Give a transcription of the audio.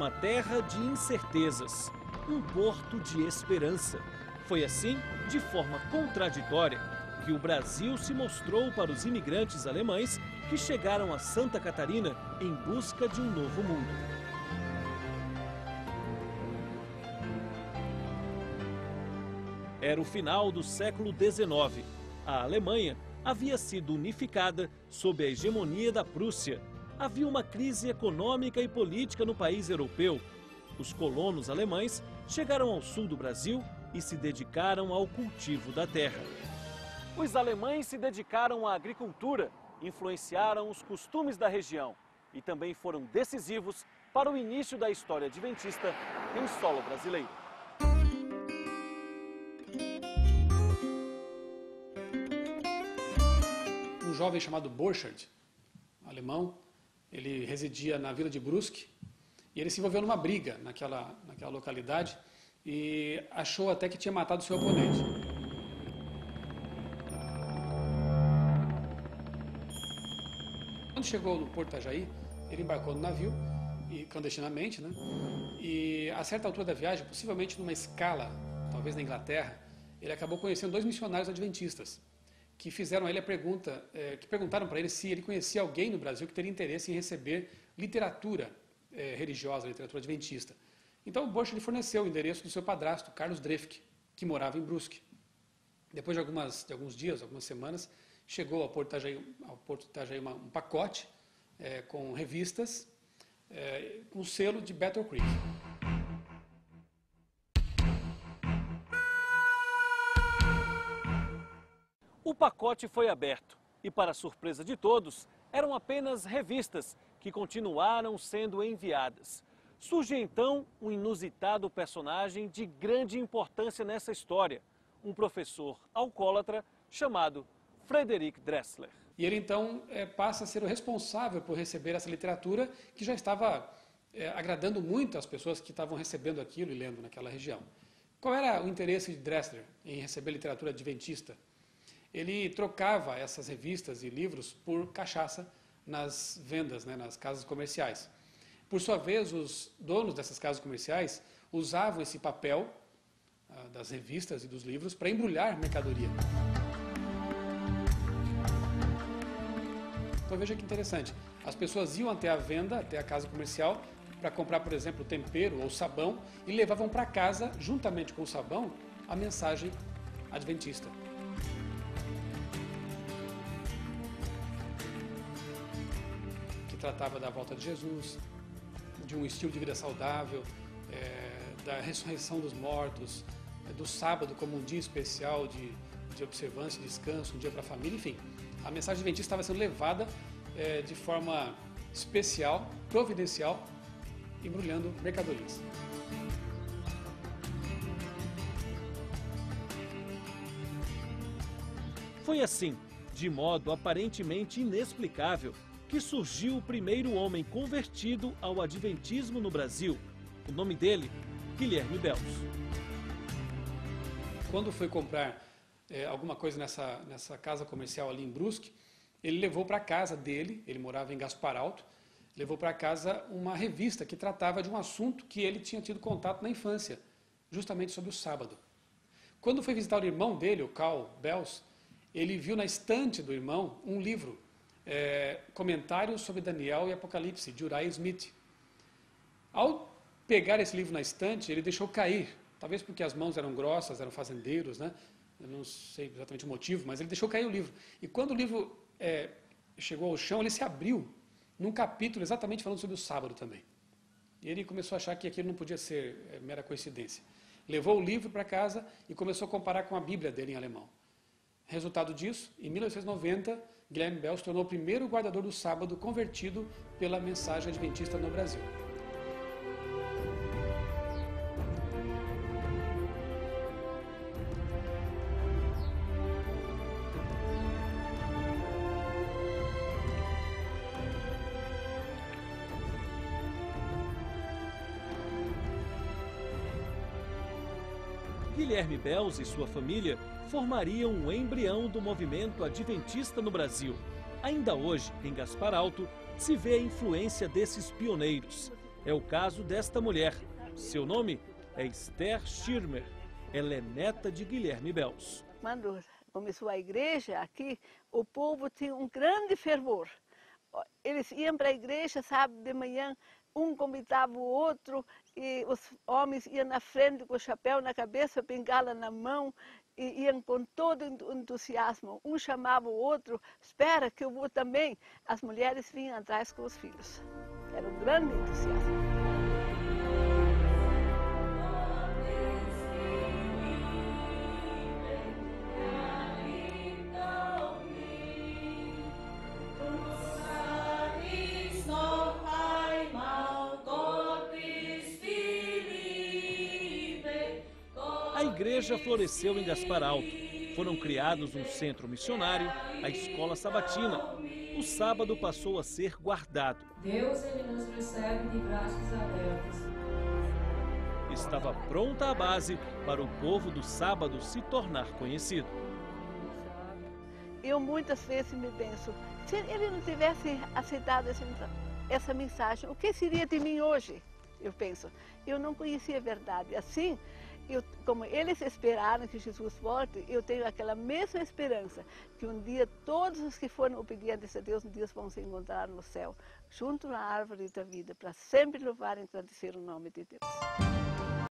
uma terra de incertezas, um porto de esperança. Foi assim, de forma contraditória, que o Brasil se mostrou para os imigrantes alemães que chegaram a Santa Catarina em busca de um novo mundo. Era o final do século XIX. A Alemanha havia sido unificada sob a hegemonia da Prússia. Havia uma crise econômica e política no país europeu. Os colonos alemães chegaram ao sul do Brasil e se dedicaram ao cultivo da terra. Os alemães se dedicaram à agricultura, influenciaram os costumes da região e também foram decisivos para o início da história adventista em solo brasileiro. Um jovem chamado Borchardt, alemão, ele residia na vila de Brusque e ele se envolveu numa briga naquela localidade e achou até que tinha matado seu oponente. Quando chegou no Porto Itajaí, ele embarcou no navio, clandestinamente, né? E a certa altura da viagem, possivelmente numa escala, talvez na Inglaterra, ele acabou conhecendo dois missionários adventistas que fizeram a ele a pergunta, que perguntaram para ele se ele conhecia alguém no Brasil que teria interesse em receber literatura religiosa, literatura adventista. Então o Borchardt forneceu o endereço do seu padrasto, Carlos Drefke, que morava em Brusque. Depois de alguns dias, algumas semanas, chegou ao Porto Itajaí um pacote com revistas com selo de Battle Creek. O pacote foi aberto e, para surpresa de todos, eram apenas revistas que continuaram sendo enviadas. Surge então um inusitado personagem de grande importância nessa história, um professor alcoólatra chamado Frederick Dressler. E ele então passa a ser o responsável por receber essa literatura que já estava agradando muito as pessoas que estavam recebendo aquilo e lendo naquela região. Qual era o interesse de Dressler em receber literatura adventista? Ele trocava essas revistas e livros por cachaça nas vendas, nas casas comerciais. Por sua vez, os donos dessas casas comerciais usavam esse papel das revistas e dos livros para embrulhar mercadoria. Então veja que interessante, as pessoas iam até a venda, até a casa comercial, para comprar, por exemplo, tempero ou sabão e levavam para casa, juntamente com o sabão, a mensagem adventista. Que tratava da volta de Jesus, de um estilo de vida saudável, da ressurreição dos mortos, do sábado como um dia especial de observância, de descanso, um dia para a família, enfim. A mensagem adventista estava sendo levada de forma especial, providencial, embrulhando mercadorias. Foi assim, de modo aparentemente inexplicável, que surgiu o primeiro homem convertido ao adventismo no Brasil. O nome dele, Guilherme Bels. Quando foi comprar alguma coisa nessa casa comercial ali em Brusque, ele levou para casa dele, ele morava em Gaspar Alto, levou para casa uma revista que tratava de um assunto que ele tinha tido contato na infância, justamente sobre o sábado. Quando foi visitar o irmão dele, o Carl Bels, ele viu na estante do irmão um livro, Comentários sobre Daniel e Apocalipse, de Uriah Smith. Ao pegar esse livro na estante, ele deixou cair, talvez porque as mãos eram grossas, eram fazendeiros, né? Eu não sei exatamente o motivo, mas ele deixou cair o livro. E quando o livro chegou ao chão, ele se abriu num capítulo exatamente falando sobre o sábado também. E ele começou a achar que aquilo não podia ser mera coincidência. Levou o livro para casa e começou a comparar com a Bíblia dele em alemão. Resultado disso, em 1990, Guilherme Bels se tornou o primeiro guardador do sábado convertido pela mensagem adventista no Brasil. Guilherme Bels e sua família formariam um embrião do movimento adventista no Brasil. Ainda hoje, em Gaspar Alto, se vê a influência desses pioneiros. É o caso desta mulher. Seu nome é Esther Schirmer. Ela é neta de Guilherme Bels. Quando começou a igreja aqui, o povo tinha um grande fervor. Eles iam para a igreja, sábado de manhã, um convidava o outro, e os homens iam na frente com o chapéu na cabeça, bengala na mão, e iam com todo entusiasmo. Um chamava o outro, espera que eu vou também. As mulheres vinham atrás com os filhos. Era um grande entusiasmo. A igreja floresceu em Gaspar Alto. Foram criados um centro missionário, a escola sabatina. O sábado passou a ser guardado. Deus, ele nos recebe de braços abertos. Estava pronta a base para o povo do sábado se tornar conhecido. Eu muitas vezes me penso, se ele não tivesse aceitado essa mensagem, o que seria de mim hoje? Eu penso, eu não conhecia a verdade. Assim, como eles esperaram que Jesus volte, eu tenho aquela mesma esperança, que um dia todos os que foram obedientes a Deus, um dia vão se encontrar no céu, junto na árvore da vida, para sempre louvar e agradecer o nome de Deus.